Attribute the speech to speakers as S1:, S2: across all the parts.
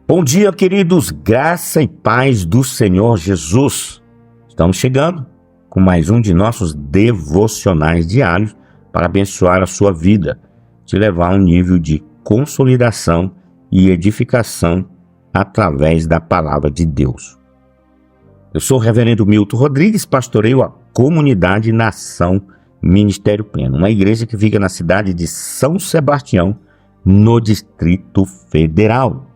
S1: Bom dia, queridos, graça e paz do Senhor Jesus. Estamos chegando com mais um de nossos devocionais diários para abençoar a sua vida, te levar a um nível de consolidação e edificação através da palavra de Deus. Eu sou o reverendo Milton Rodrigues, pastoreio a Comunidade Nação Ministério Pleno, uma igreja que fica na cidade de São Sebastião, no Distrito Federal.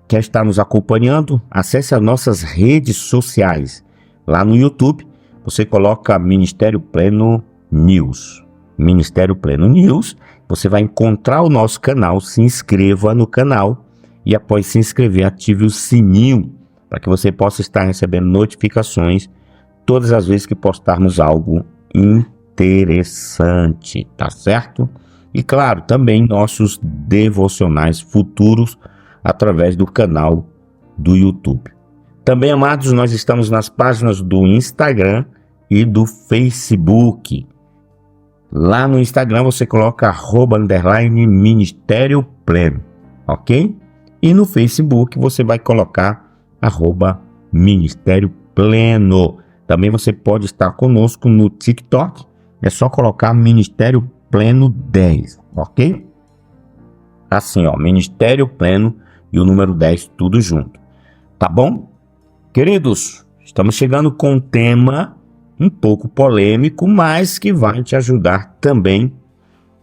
S1: Quer estar nos acompanhando? Acesse as nossas redes sociais. Lá no YouTube, você coloca Ministério Pleno News. Ministério Pleno News, você vai encontrar o nosso canal, se inscreva no canal e após se inscrever, ative o sininho para que você possa estar recebendo notificações todas as vezes que postarmos algo interessante, tá certo? E claro, também nossos devocionais futuros através do canal do YouTube. Também, amados, nós estamos nas páginas do Instagram e do Facebook. Lá no Instagram você coloca @Ministério Pleno, ok? E no Facebook você vai colocar @Ministério Pleno. Também você pode estar conosco no TikTok, é só colocar Ministério Pleno 10, ok? Assim, ó, Ministério Pleno e o número 10, tudo junto. Tá bom? Queridos, estamos chegando com um tema um pouco polêmico, mas que vai te ajudar também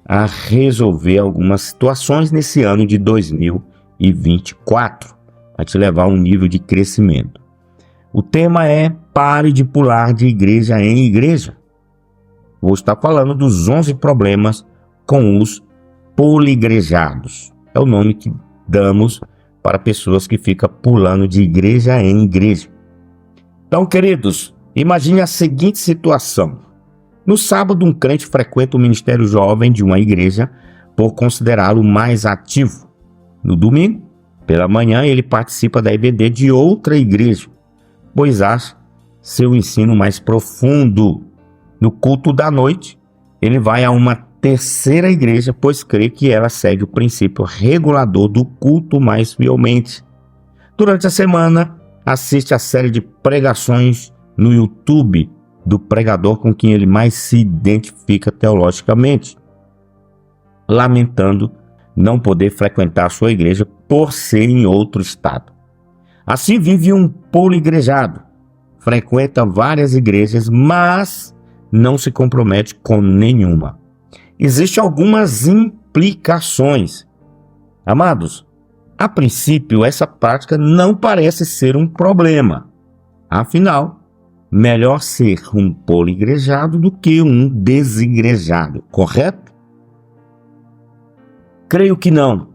S1: a resolver algumas situações nesse ano de 2024. Vai te levar a um nível de crescimento. O tema é: pare de pular de igreja em igreja. Vou estar falando dos 11 problemas com os poligrejados. É o nome que damos para pessoas que ficam pulando de igreja em igreja. Então, queridos, imagine a seguinte situação. No sábado, um crente frequenta o ministério jovem de uma igreja por considerá-lo mais ativo. No domingo, pela manhã, ele participa da EBD de outra igreja, pois acha seu ensino mais profundo. No culto da noite, ele vai a uma terceira igreja, pois crê que ela segue o princípio regulador do culto mais fielmente. Durante a semana, assiste a série de pregações no YouTube do pregador com quem ele mais se identifica teologicamente, lamentando não poder frequentar sua igreja por ser em outro estado. Assim vive um poligrejado, frequenta várias igrejas, mas não se compromete com nenhuma. Existem algumas implicações. Amados, a princípio essa prática não parece ser um problema. Afinal, melhor ser um poligrejado do que um desigrejado, correto? Creio que não.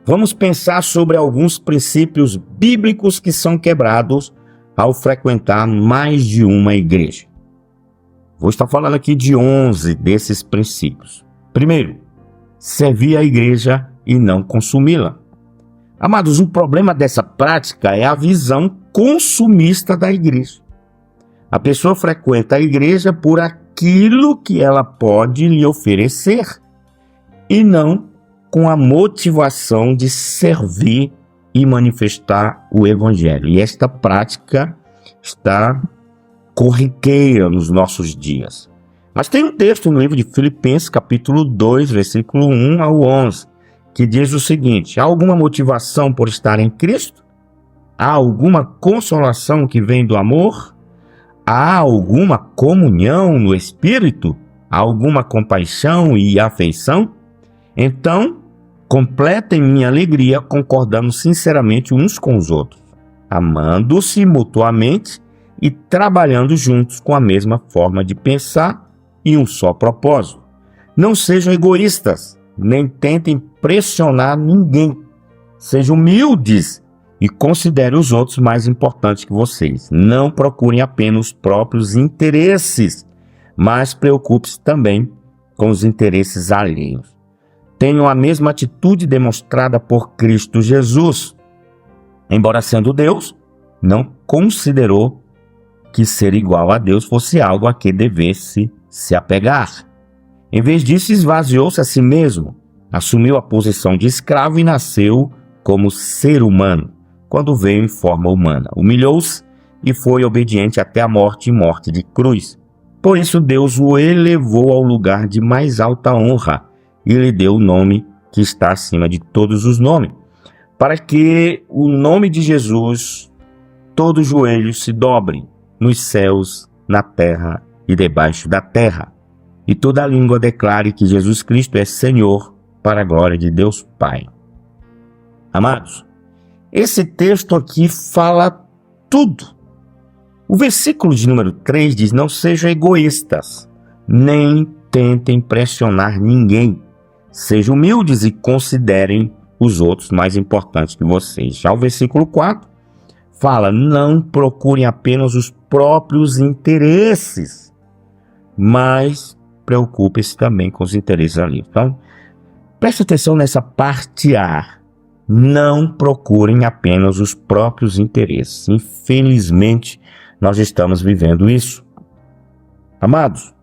S1: Vamos pensar sobre alguns princípios bíblicos que são quebrados ao frequentar mais de uma igreja. Vou estar falando aqui de 11 desses princípios. Primeiro, servir a igreja e não consumi-la. Amados, o problema dessa prática é a visão consumista da igreja. A pessoa frequenta a igreja por aquilo que ela pode lhe oferecer e não com a motivação de servir e manifestar o evangelho. E esta prática está corriqueira nos nossos dias. Mas tem um texto no livro de Filipenses, capítulo 2, versículo 1 ao 11, que diz o seguinte: há alguma motivação por estar em Cristo? Há alguma consolação que vem do amor? Há alguma comunhão no Espírito? Há alguma compaixão e afeição? Então, completem minha alegria concordando sinceramente uns com os outros, amando-se mutuamente e trabalhando juntos com a mesma forma de pensar e um só propósito. Não sejam egoístas, nem tentem pressionar ninguém. Sejam humildes e considerem os outros mais importantes que vocês. Não procurem apenas os próprios interesses, mas preocupe-se também com os interesses alheios. Tenham a mesma atitude demonstrada por Cristo Jesus. Embora sendo Deus, não considerou que ser igual a Deus fosse algo a que devesse se apegar. Em vez disso, esvaziou-se a si mesmo, assumiu a posição de escravo e nasceu como ser humano. quando veio em forma humana. Humilhou-se e foi obediente até a morte e morte de cruz. Por isso Deus o elevou ao lugar de mais alta honra e lhe deu o nome que está acima de todos os nomes, para que o nome de Jesus todo joelho se dobre, nos céus, na terra e debaixo da terra, e toda língua declare que Jesus Cristo é Senhor, para a glória de Deus Pai. Amados, esse texto aqui fala tudo. O versículo de número 3 diz: não sejam egoístas, nem tentem impressionar ninguém. Sejam humildes e considerem os outros mais importantes que vocês. Já o versículo 4 fala: não procurem apenas os próprios interesses, mas preocupem-se também com os interesses ali. Então, preste atenção nessa parte A. Não procurem apenas os próprios interesses. Infelizmente, nós estamos vivendo isso. Amados,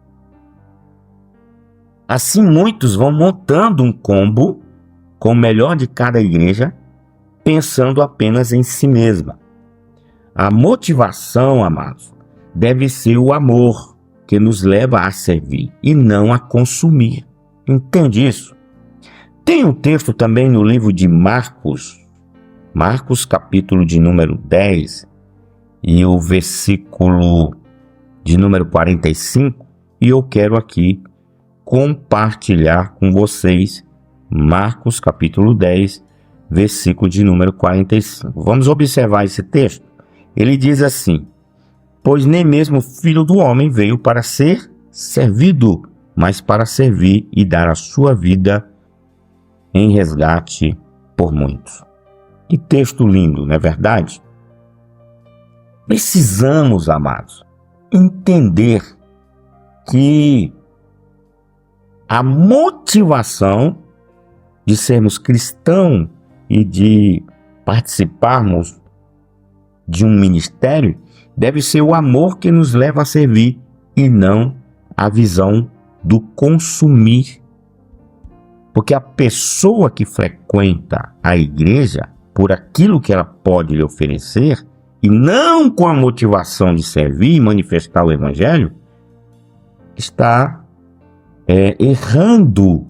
S1: assim muitos vão montando um combo com o melhor de cada igreja, pensando apenas em si mesma. A motivação, amados, deve ser o amor que nos leva a servir e não a consumir. Entende isso? Tem um texto também no livro de Marcos, capítulo de número 10 e o versículo de número 45, e eu quero aqui compartilhar com vocês Marcos capítulo 10, versículo de número 45. Vamos observar esse texto. Ele diz assim: pois nem mesmo o Filho do Homem veio para ser servido, mas para servir e dar a sua vida em resgate por muitos. Que texto lindo, não é verdade? Precisamos, amados, entender que a motivação de sermos cristãos e de participarmos de um ministério deve ser o amor que nos leva a servir e não a visão do consumir. Porque a pessoa que frequenta a igreja por aquilo que ela pode lhe oferecer e não com a motivação de servir e manifestar o evangelho, está errando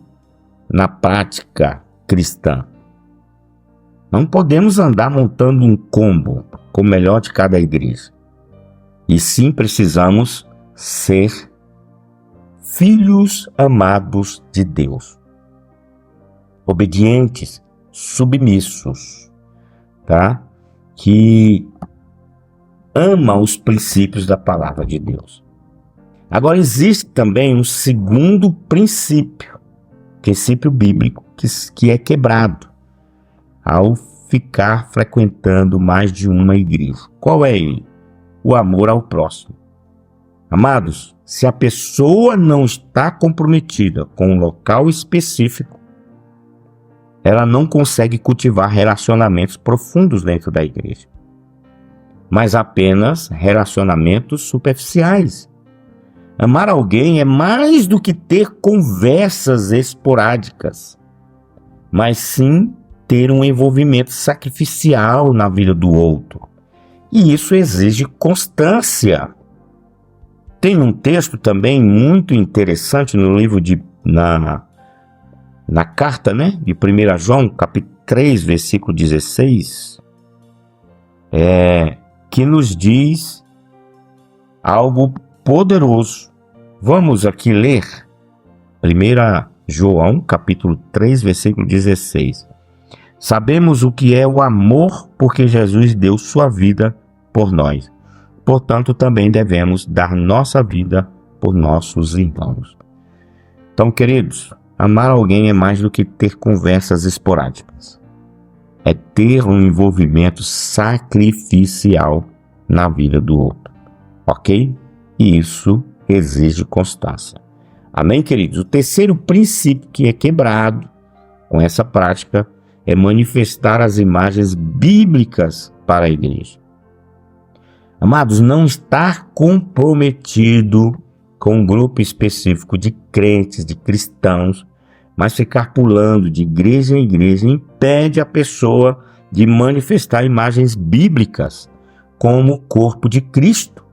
S1: na prática cristã. Não podemos andar montando um combo com o melhor de cada igreja. E sim precisamos ser filhos amados de Deus, obedientes, submissos, tá? Que ama os princípios da palavra de Deus. Agora existe também um segundo princípio bíblico que é quebrado ao ficar frequentando mais de uma igreja. Qual é ele? O amor ao próximo. Amados, se a pessoa não está comprometida com um local específico, ela não consegue cultivar relacionamentos profundos dentro da igreja, mas apenas relacionamentos superficiais. Amar alguém é mais do que ter conversas esporádicas, mas sim ter um envolvimento sacrificial na vida do outro. E isso exige constância. Tem um texto também muito interessante no livro na carta, de 1 João, capítulo 3, versículo 16, que nos diz algo poderoso. Vamos aqui ler 1 João, capítulo 3, versículo 16. Sabemos o que é o amor, porque Jesus deu sua vida por nós. Portanto, também devemos dar nossa vida por nossos irmãos. Então, queridos, amar alguém é mais do que ter conversas esporádicas. É ter um envolvimento sacrificial na vida do outro. Ok? E isso exige constância. Amém, queridos? O terceiro princípio que é quebrado com essa prática é manifestar as imagens bíblicas para a igreja. Amados, não estar comprometido com um grupo específico de crentes, de cristãos, mas ficar pulando de igreja em igreja impede a pessoa de manifestar imagens bíblicas como o corpo de Cristo.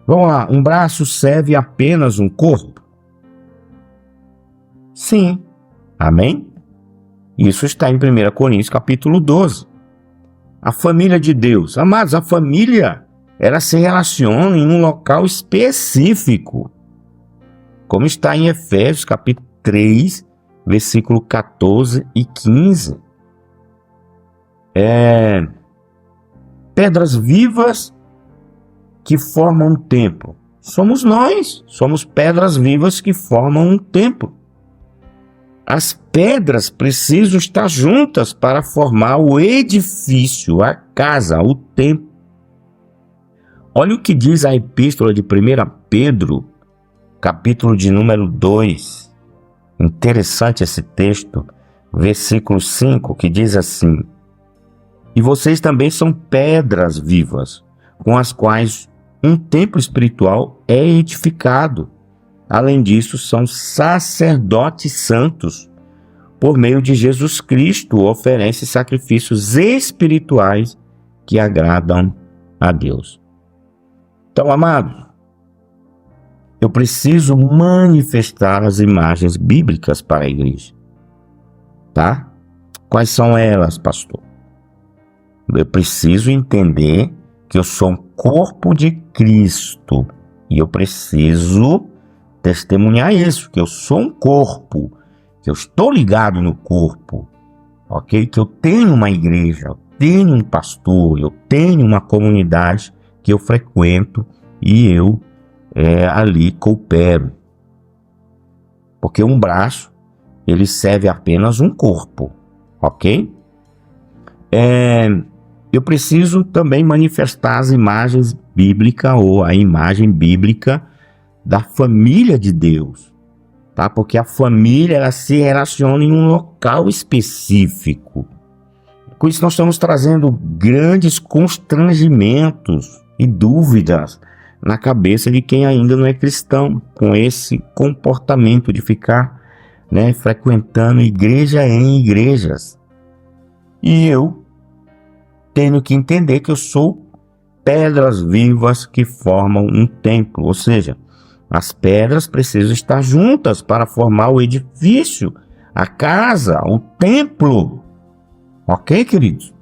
S1: Vamos lá, um braço serve apenas um corpo? Sim. Amém? Isso está em 1 Coríntios capítulo 12. A família de Deus. Amados, a família, ela se relaciona em um local específico. Como está em Efésios capítulo 3, versículo 14 e 15. Pedras vivas que formam um templo. Somos nós, somos pedras vivas que formam um templo. As pedras precisam estar juntas para formar o edifício, a casa, o templo. Olha o que diz a epístola de 1 Pedro, capítulo de número 2. Interessante esse texto, versículo 5, que diz assim: e vocês também são pedras vivas, com as quais um templo espiritual é edificado. Além disso, são sacerdotes santos. Por meio de Jesus Cristo, oferece sacrifícios espirituais que agradam a Deus. Então, amados, eu preciso manifestar as imagens bíblicas para a igreja. Tá? Quais são elas, pastor? Eu preciso entender que eu sou um corpo de Cristo e eu preciso testemunhar isso, que eu sou um corpo, que eu estou ligado no corpo, ok? Que eu tenho uma igreja, eu tenho um pastor, eu tenho uma comunidade que eu frequento e eu ali coopero. Porque um braço, ele serve apenas um corpo, ok? Eu preciso também manifestar as imagens bíblicas ou a imagem bíblica da família de Deus, tá? Porque a família, ela se relaciona em um local específico. Com isso nós estamos trazendo grandes constrangimentos e dúvidas na cabeça de quem ainda não é cristão, com esse comportamento de ficar, frequentando igreja em igrejas. E eu tenho que entender que eu sou pedras vivas que formam um templo, ou seja, as pedras precisam estar juntas para formar o edifício, a casa, o templo. Ok, queridos?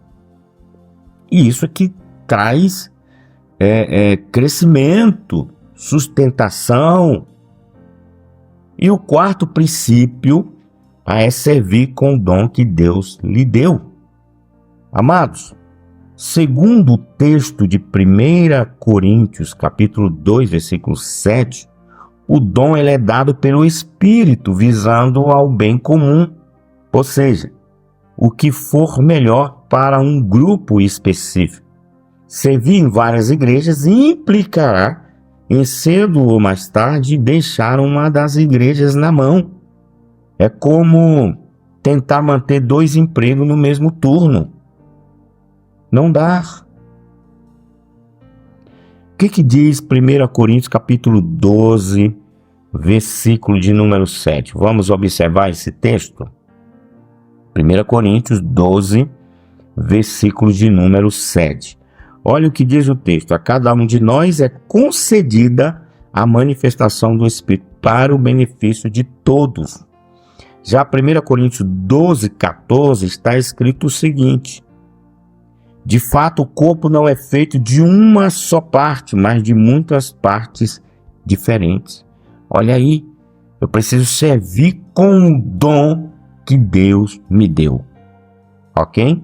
S1: E isso aqui traz crescimento, sustentação. E o quarto princípio é servir com o dom que Deus lhe deu. Amados, segundo o texto de 1 Coríntios, capítulo 2, versículo 7, o dom ele é dado pelo Espírito, visando ao bem comum, ou seja, o que for melhor para um grupo específico. Servir em várias igrejas implicará em cedo ou mais tarde deixar uma das igrejas na mão. É como tentar manter 2 empregos no mesmo turno. Não dá. O que diz 1 Coríntios capítulo 12, versículo de número 7? Vamos observar esse texto? 1 Coríntios 12, versículo de número 7. Olha o que diz o texto: a cada um de nós é concedida a manifestação do Espírito para o benefício de todos. Já 1 Coríntios 12, 14 está escrito o seguinte: de fato, o corpo não é feito de uma só parte, mas de muitas partes diferentes. Olha aí, eu preciso servir com o dom que Deus me deu. Ok?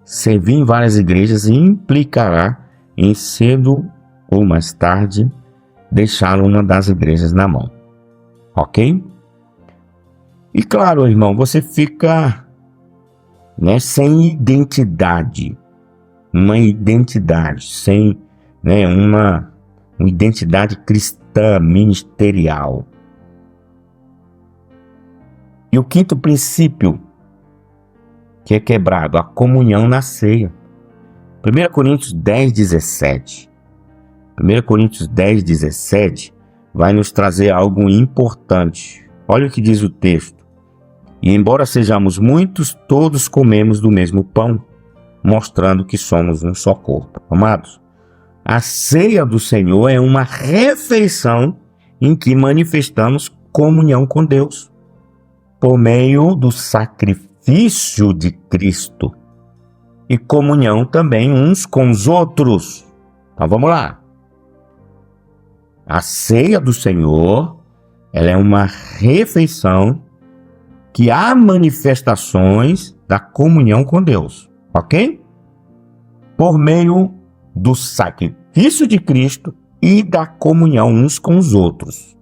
S1: Servir em várias igrejas implicará em cedo ou mais tarde deixar uma das igrejas na mão. Ok? E claro, irmão, você fica sem identidade. Uma identidade, sem uma identidade cristã ministerial. E o quinto princípio que é quebrado, a comunhão na ceia. 1 Coríntios 10, 17. 1 Coríntios 10, 17 vai nos trazer algo importante. Olha o que diz o texto. E embora sejamos muitos, todos comemos do mesmo pão, mostrando que somos um só corpo. Amados, a ceia do Senhor é uma refeição em que manifestamos comunhão com Deus, por meio do sacrifício de Cristo, e comunhão também uns com os outros. Então vamos lá. A ceia do Senhor, ela é uma refeição que há manifestações da comunhão com Deus, ok? Por meio do sacrifício de Cristo e da comunhão uns com os outros.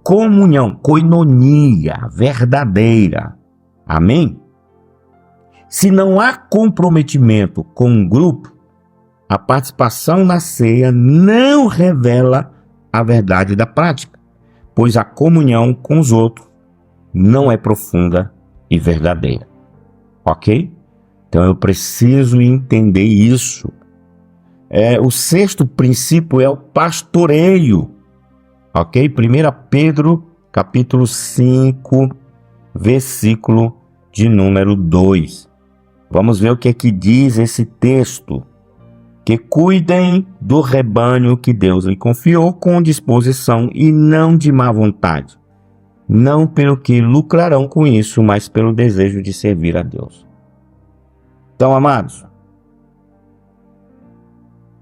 S1: Comunhão, koinonia, verdadeira. Amém? Se não há comprometimento com um grupo, a participação na ceia não revela a verdade da prática, pois a comunhão com os outros não é profunda e verdadeira. Ok? Então eu preciso entender isso. O sexto princípio é o pastoreio. Ok? 1 Pedro, capítulo 5, versículo de número 2. Vamos ver o que é que diz esse texto. Que cuidem do rebanho que Deus lhe confiou com disposição e não de má vontade. Não pelo que lucrarão com isso, mas pelo desejo de servir a Deus. Então, amados,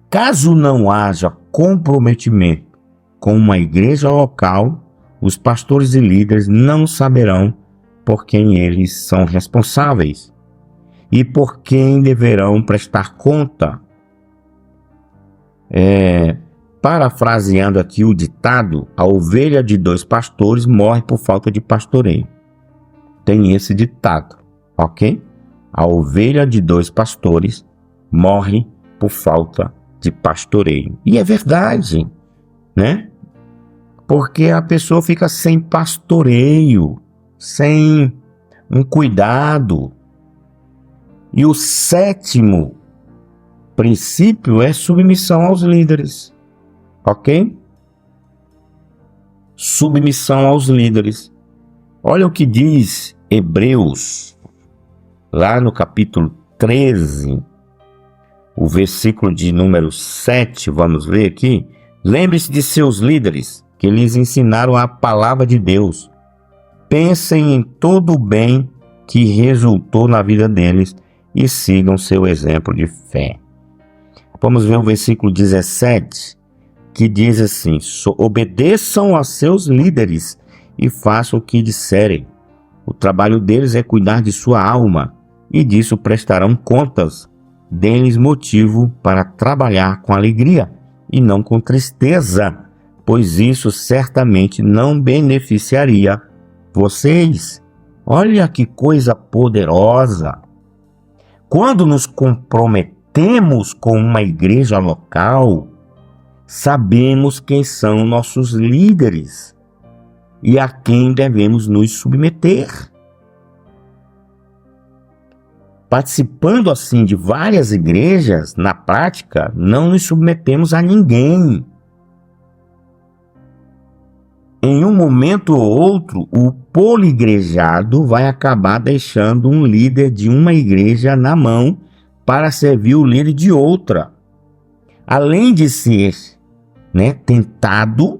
S1: caso não haja comprometimento com uma igreja local, os pastores e líderes não saberão por quem eles são responsáveis e por quem deverão prestar conta. Parafraseando aqui o ditado, a ovelha de 2 pastores morre por falta de pastoreio. Tem esse ditado, ok? A ovelha de 2 pastores morre por falta de pastoreio. E é verdade, né? Porque a pessoa fica sem pastoreio, sem um cuidado. E o sétimo princípio é submissão aos líderes, ok? Submissão aos líderes. Olha o que diz Hebreus, lá no capítulo 13, o versículo de número 7, vamos ver aqui. Lembre-se de seus líderes, que lhes ensinaram a palavra de Deus. Pensem em todo o bem que resultou na vida deles e sigam seu exemplo de fé. Vamos ver o versículo 17, que diz assim: obedeçam a seus líderes e façam o que disserem. O trabalho deles é cuidar de sua alma, e disso prestarão contas. Deles motivo para trabalhar com alegria e não com tristeza, pois isso certamente não beneficiaria vocês. Olha que coisa poderosa! Quando nos comprometemos com uma igreja local, sabemos quem são nossos líderes e a quem devemos nos submeter. Participando assim de várias igrejas, na prática, não nos submetemos a ninguém. Em um momento ou outro, o poligrejado vai acabar deixando um líder de uma igreja na mão para servir o líder de outra. Além de ser, tentado,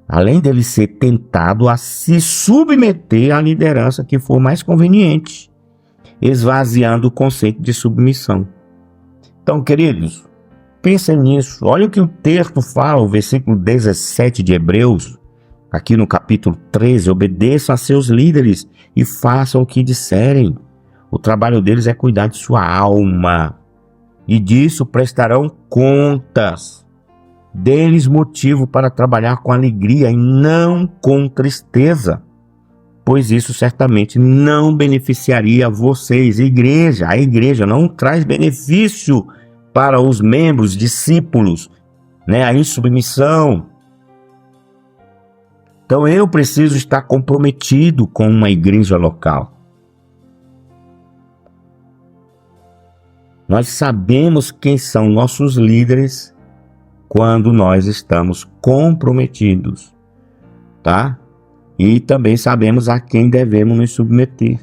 S1: além dele ser tentado a se submeter à liderança que for mais conveniente, esvaziando o conceito de submissão. Então, queridos, pensem nisso. Olha o que o texto fala, o versículo 17 de Hebreus, aqui no capítulo 13, obedeçam a seus líderes e façam o que disserem. O trabalho deles é cuidar de sua alma, e disso prestarão contas. Deles motivo para trabalhar com alegria e não com tristeza, pois isso certamente não beneficiaria vocês, igreja. A igreja não traz benefício para os membros, discípulos, a insubmissão. Então eu preciso estar comprometido com uma igreja local. Nós sabemos quem são nossos líderes quando nós estamos comprometidos, tá? e também sabemos a quem devemos nos submeter.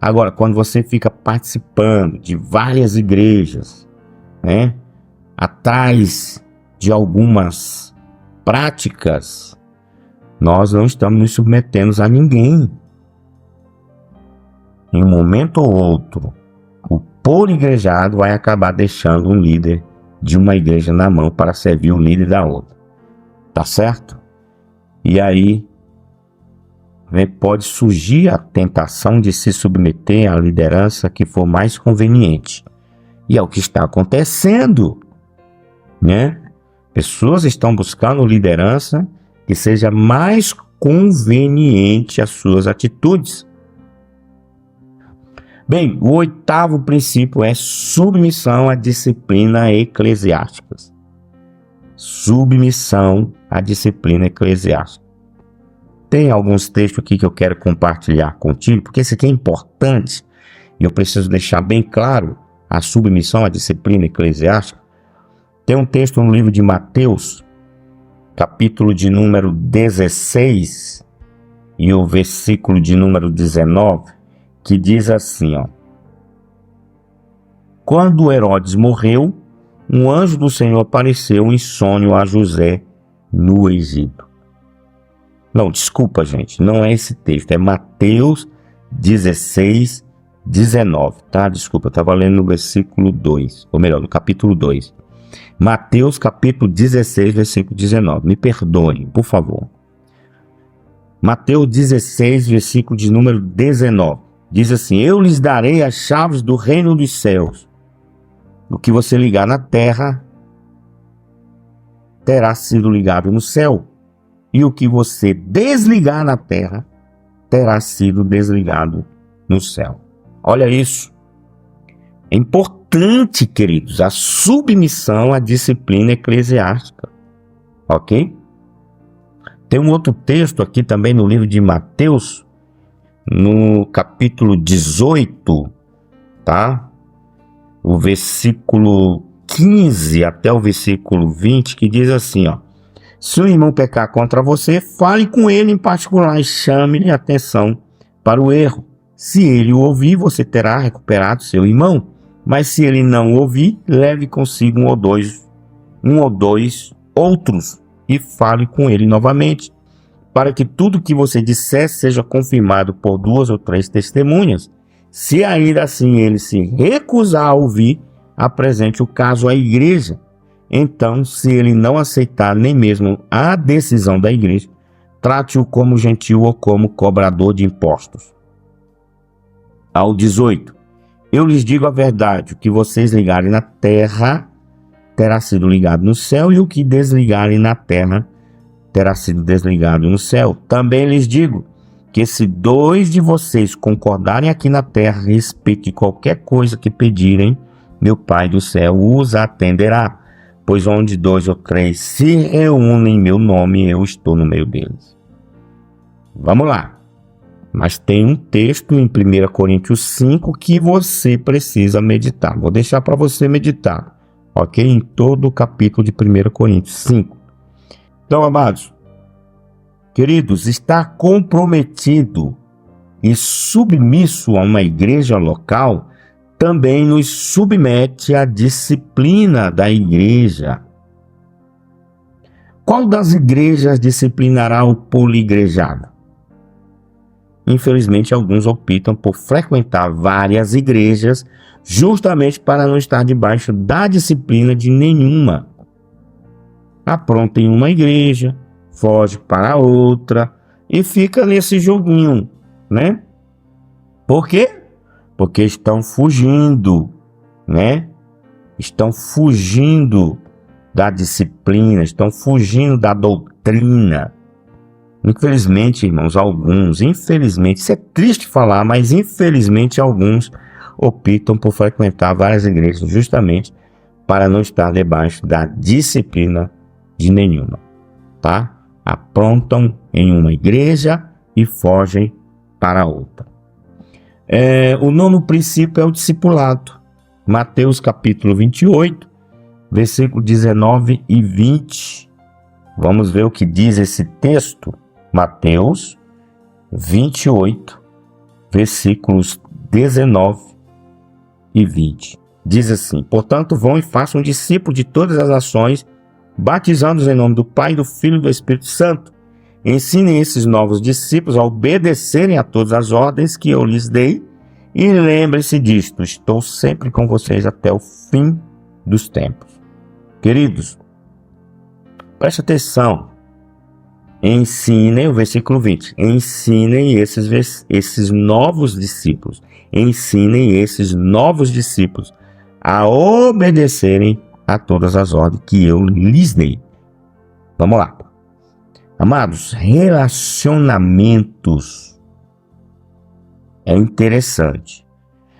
S1: Agora, quando você fica participando de várias igrejas, né, atrás de algumas práticas, nós não estamos nos submetendo a ninguém. Em um momento ou outro, o poligrejado vai acabar deixando um líder de uma igreja na mão para servir o líder da outra. Tá certo? E aí pode surgir a tentação de se submeter à liderança que for mais conveniente. E é o que está acontecendo, né? Pessoas estão buscando liderança que seja mais conveniente às suas atitudes. Bem, o 8º princípio é submissão à disciplina eclesiástica. Submissão à disciplina eclesiástica. Tem alguns textos aqui que eu quero compartilhar contigo, porque isso aqui é importante e eu preciso deixar bem claro a submissão à disciplina eclesiástica. Tem um texto no livro de Mateus, capítulo de número 16 e o versículo de número 19, que diz assim, ó: Quando Herodes morreu, um anjo do Senhor apareceu em sonho a José no Egito. Não, desculpa, gente, não é esse texto, é Mateus 16, 19, tá? Desculpa, eu estava lendo no versículo 2, ou melhor, no capítulo 2. Mateus capítulo 16, versículo 19. Me perdoem, por favor. Mateus 16, versículo de número 19. Diz assim: Eu lhes darei as chaves do reino dos céus. O que você ligar na terra terá sido ligado no céu, e o que você desligar na terra terá sido desligado no céu. Olha isso. É importante, queridos, a submissão à disciplina eclesiástica. Ok? Tem um outro texto aqui também no livro de Mateus, no capítulo 18, tá? O versículo 15 até o versículo 20, que diz assim, ó: Se o irmão pecar contra você, fale com ele em particular e chame-lhe atenção para o erro. Se ele o ouvir, você terá recuperado seu irmão. Mas se ele não ouvir, leve consigo um ou dois outros e fale com ele novamente, para que tudo que você disser seja confirmado por 2 ou 3 testemunhas. Se ainda assim ele se recusar a ouvir, apresente o caso à igreja. Então, se ele não aceitar nem mesmo a decisão da igreja, trate-o como gentil ou como cobrador de impostos. Ao 18. Eu lhes digo a verdade: o que vocês ligarem na terra terá sido ligado no céu, e o que desligarem na terra terá sido desligado no céu. Também lhes digo que se 2 de vocês concordarem aqui na terra a respeito de qualquer coisa que pedirem, meu Pai do céu os atenderá. Pois onde 2 ou 3 se reúnem em meu nome, eu estou no meio deles. Vamos lá. Mas tem um texto em 1 Coríntios 5 que você precisa meditar. Vou deixar para você meditar, ok? Em todo o capítulo de 1 Coríntios 5. Então, amados, queridos, estar comprometido e submisso a uma igreja local também nos submete à disciplina da igreja. Qual das igrejas disciplinará o poligrejado? Infelizmente, alguns optam por frequentar várias igrejas justamente para não estar debaixo da disciplina de nenhuma. Apronta em uma igreja, foge para outra e fica nesse joguinho, né? Por quê? Porque estão fugindo, né? Estão fugindo da disciplina, estão fugindo da doutrina. Infelizmente, irmãos, infelizmente, isso é triste falar, mas infelizmente alguns optam por frequentar várias igrejas justamente para não estar debaixo da disciplina de nenhuma, tá? Aprontam em uma igreja e fogem para outra. O 9º princípio é o discipulado. Mateus capítulo 28, versículo 19 e 20. Vamos ver o que diz esse texto. Mateus 28, versículos 19 e 20. Diz assim: portanto, vão e façam discípulos de todas as nações, batizando-os em nome do Pai, do Filho e do Espírito Santo. Ensinem esses novos discípulos a obedecerem a todas as ordens que eu lhes dei, e lembrem-se disto: estou sempre com vocês até o fim dos tempos. Queridos, preste atenção. Ensinem, o versículo 20, ensinem esses novos discípulos, a obedecerem a todas as ordens que eu lhes dei. Vamos lá. Amados, relacionamentos é interessante.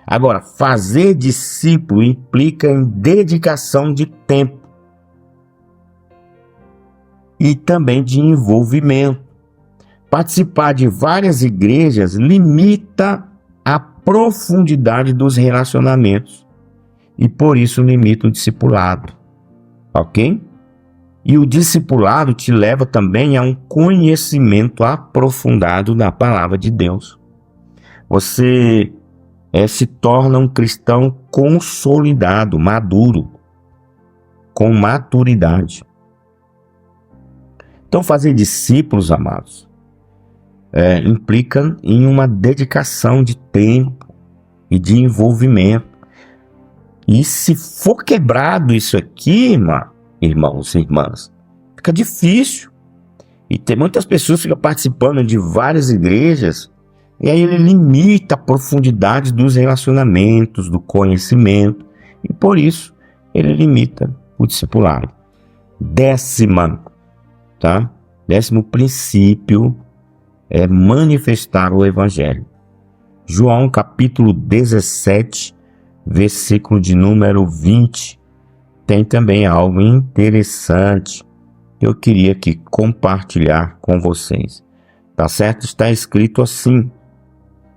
S1: Agora, fazer discípulo implica em dedicação de tempo e também de envolvimento. Participar de várias igrejas limita a profundidade dos relacionamentos e por isso limita o discipulado, ok? E o discipulado te leva também a um conhecimento aprofundado da palavra de Deus. Você se torna um cristão consolidado, maduro, com maturidade. Então, fazer discípulos, amados, implica em uma dedicação de tempo e de envolvimento. E se for quebrado isso aqui, irmãos e irmãs, fica difícil. E tem muitas pessoas que ficam participando de várias igrejas, e aí ele limita a profundidade dos relacionamentos, do conhecimento, e por isso ele limita o discipulado. Décimo princípio é manifestar o Evangelho. João capítulo 17, versículo de número 20, tem também algo interessante que eu queria aqui compartilhar com vocês. Tá certo? Está escrito assim: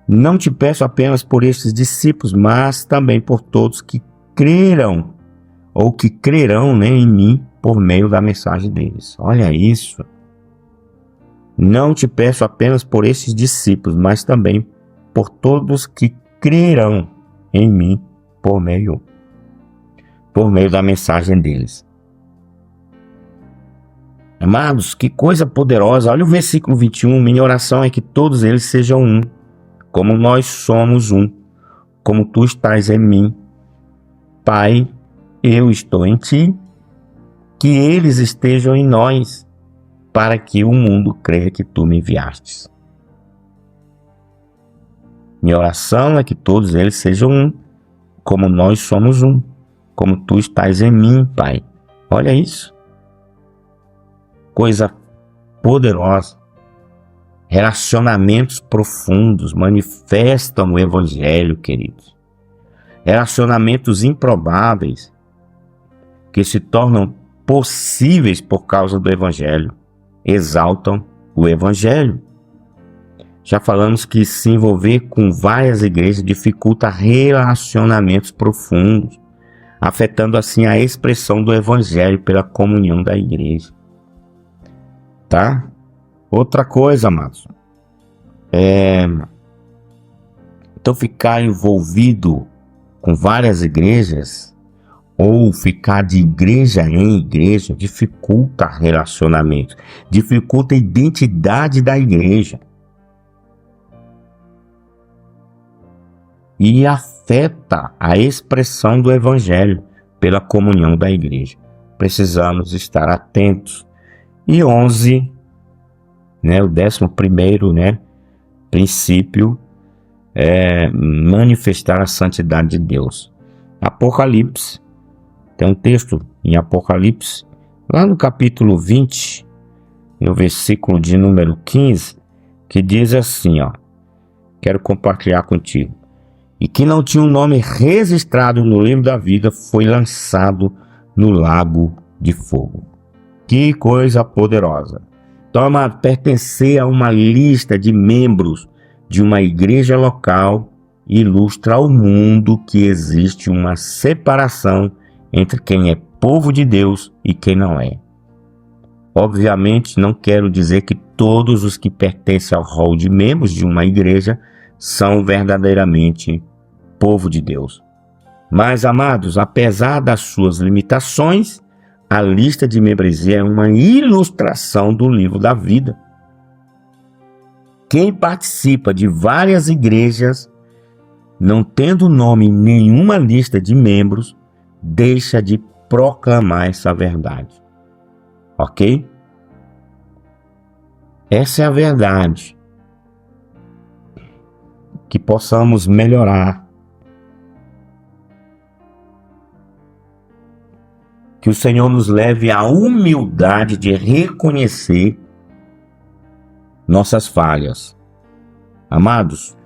S1: não te peço apenas por estes discípulos, mas também por todos que crerão, ou que crerão, em mim, por meio da mensagem deles. Olha isso. Não te peço apenas por esses discípulos, mas também por todos que crerão em mim por meio da mensagem deles. Amados, que coisa poderosa. Olha o versículo 21. Minha oração é que todos eles sejam um, como nós somos um, como tu estás em mim. Pai, eu estou em ti, que eles estejam em nós, para que o mundo creia que tu me enviastes. Minha oração é que todos eles sejam um, como nós somos um, como tu estás em mim, Pai. Olha isso. Coisa poderosa. Relacionamentos profundos manifestam o Evangelho, queridos. Relacionamentos improváveis que se tornam possíveis por causa do Evangelho, exaltam o Evangelho. Já falamos que se envolver com várias igrejas dificulta relacionamentos profundos, afetando assim a expressão do Evangelho pela comunhão da igreja. Tá? Outra coisa, amados, então ficar envolvido com várias igrejas ou ficar de igreja em igreja dificulta relacionamento, dificulta a identidade da igreja e afeta a expressão do Evangelho pela comunhão da igreja. Precisamos estar atentos. E 11, o 11º, princípio é manifestar a santidade de Deus. Apocalipse, tem um texto em Apocalipse, lá no capítulo 20, no versículo de número 15, que diz assim, quero compartilhar contigo. E que não tinha um nome registrado no livro da vida foi lançado no lago de fogo. Que coisa poderosa. Então, amado, pertencer a uma lista de membros de uma igreja local ilustra ao mundo que existe uma separação entre quem é povo de Deus e quem não é. Obviamente, não quero dizer que todos os que pertencem ao rol de membros de uma igreja são verdadeiramente povo de Deus. Mas, amados, apesar das suas limitações, a lista de membresia é uma ilustração do livro da vida. Quem participa de várias igrejas, não tendo nome em nenhuma lista de membros, deixa de proclamar essa verdade. Ok? Essa é a verdade. Que possamos melhorar. Que o Senhor nos leve à humildade de reconhecer nossas falhas. Amados,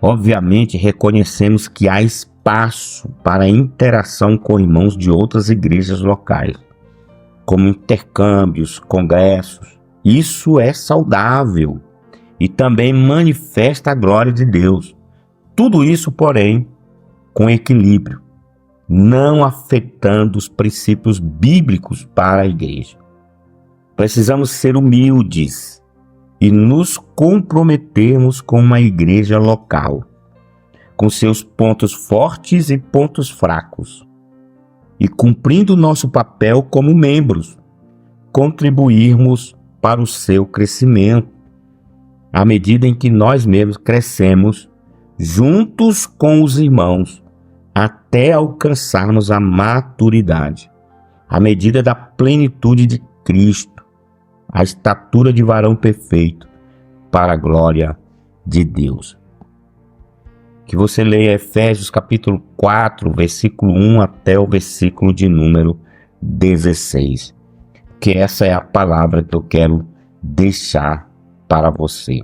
S1: obviamente reconhecemos que há espaço para interação com irmãos de outras igrejas locais, como intercâmbios, congressos. Isso é saudável e também manifesta a glória de Deus. Tudo isso, porém, com equilíbrio, não afetando os princípios bíblicos para a igreja. Precisamos ser humildes e nos comprometermos com uma igreja local, com seus pontos fortes e pontos fracos, e cumprindo nosso papel como membros, contribuirmos para o seu crescimento, à medida em que nós mesmos crescemos juntos com os irmãos, até alcançarmos a maturidade, à medida da plenitude de Cristo, a estatura de varão perfeito, para a glória de Deus. Que você leia Efésios capítulo 4, versículo 1 até o versículo de número 16. Que essa é a palavra que eu quero deixar para você.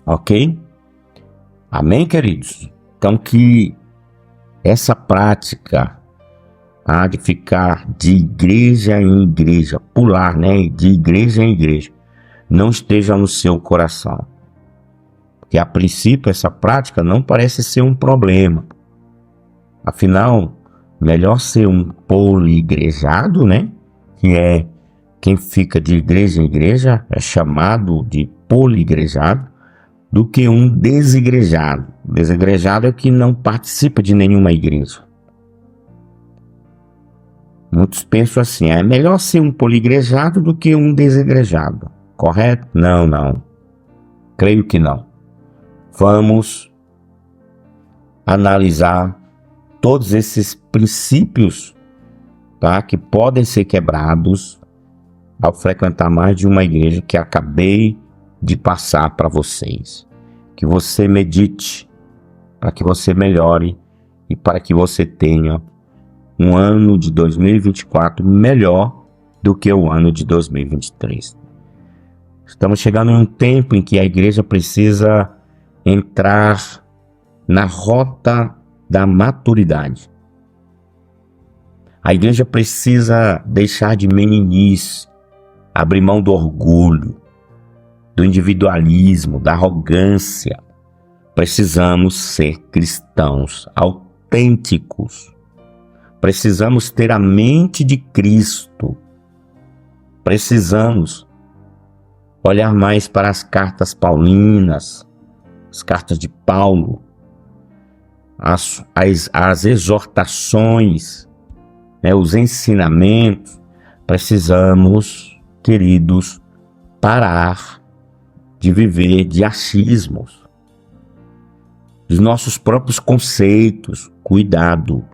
S1: Ok? Amém, queridos? Então que essa prática de ficar de igreja em igreja, pular, né, de igreja em igreja, não esteja no seu coração. Porque a princípio essa prática não parece ser um problema. Afinal, melhor ser um poliigrejado, né? Que é quem fica de igreja em igreja, é chamado de poliigrejado, do que um desigrejado. Desigrejado é que não participa de nenhuma igreja. Muitos pensam assim, é melhor ser um poliigrejado do que um desigrejado. Correto? Não. Creio que não. Vamos analisar todos esses princípios, tá, que podem ser quebrados ao frequentar mais de uma igreja que acabei de passar para vocês. Que você medite, para que você melhore e para que você tenha um ano de 2024 melhor do que o ano de 2023. Estamos chegando em um tempo em que a igreja precisa entrar na rota da maturidade. A igreja precisa deixar de meninice, abrir mão do orgulho, do individualismo, da arrogância. Precisamos ser cristãos autênticos. Precisamos ter a mente de Cristo. Precisamos olhar mais para as cartas paulinas, as cartas de Paulo, as exortações, né, os ensinamentos. Precisamos, queridos, parar de viver de achismos, dos nossos próprios conceitos. Cuidado,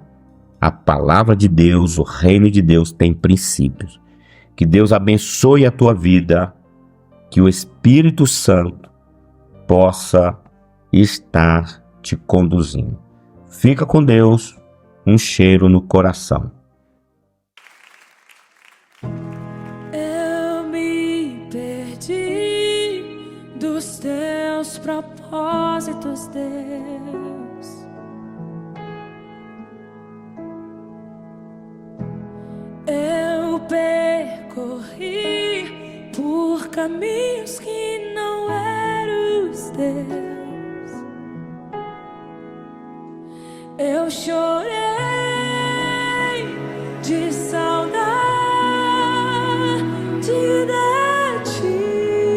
S1: a palavra de Deus, o reino de Deus tem princípios. Que Deus abençoe a tua vida, que o Espírito Santo possa estar te conduzindo. Fica com Deus, um cheiro no coração.
S2: Eu me perdi dos teus propósitos, Deus. Eu percorri por caminhos que não eram os teus. Eu chorei de saudade de ti.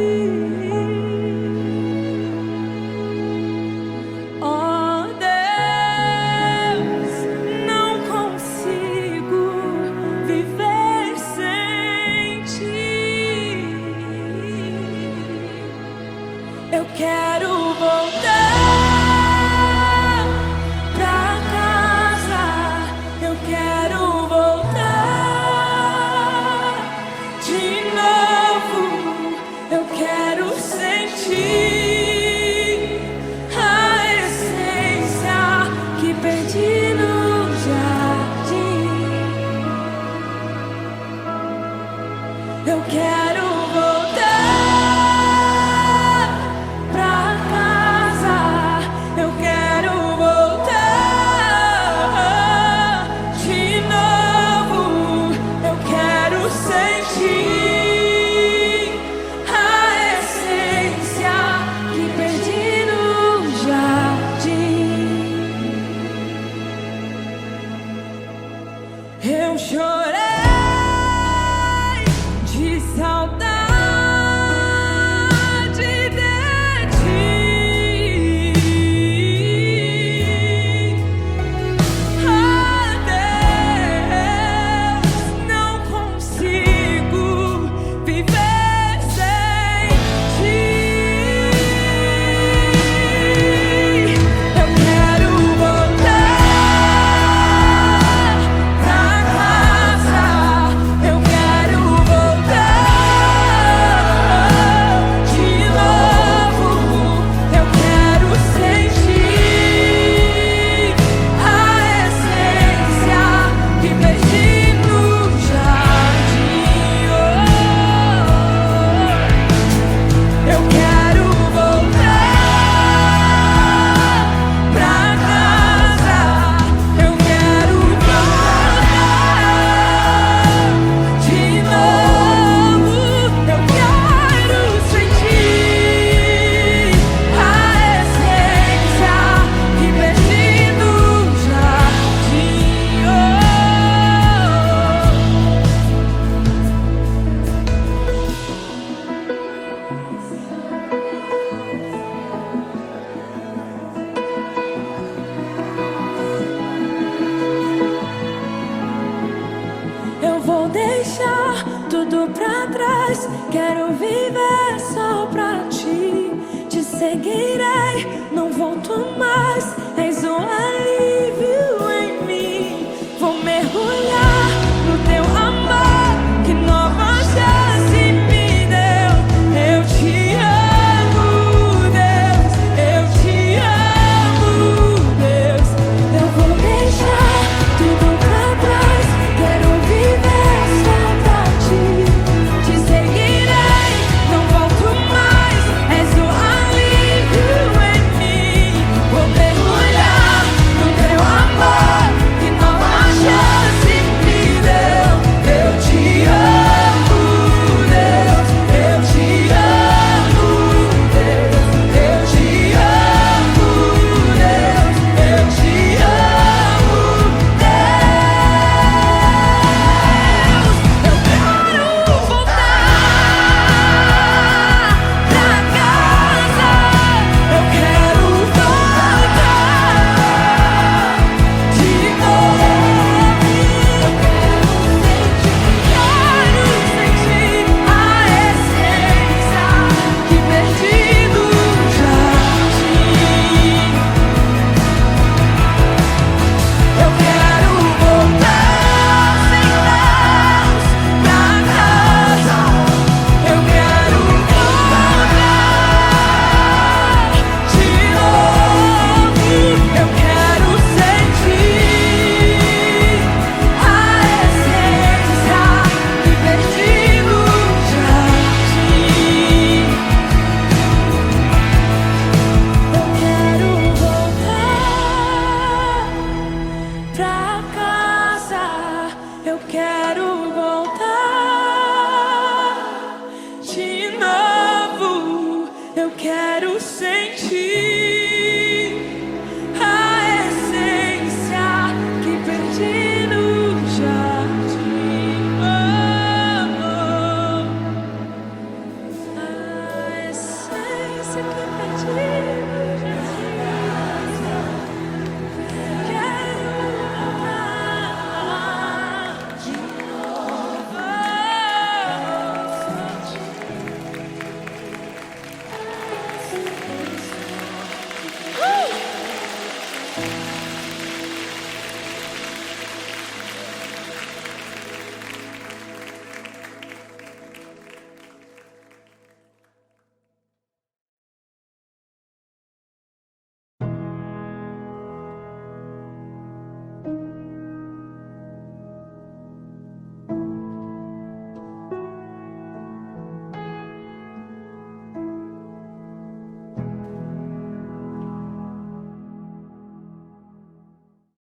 S2: Eu chorei de saudade de ti. Ah, Deus, não consigo viver sem ti. Eu quero voltar pra casa. Eu quero voltar de novo. Eu quero sentir a essência que perdi no jardim. Eu quero voltar pra casa. Eu quero voltar de novo. Eu quero sentir a essência que perdi no jardim. Eu vou deixar tudo pra trás. Quero viver só pra ti. Te seguirei, não volto mais.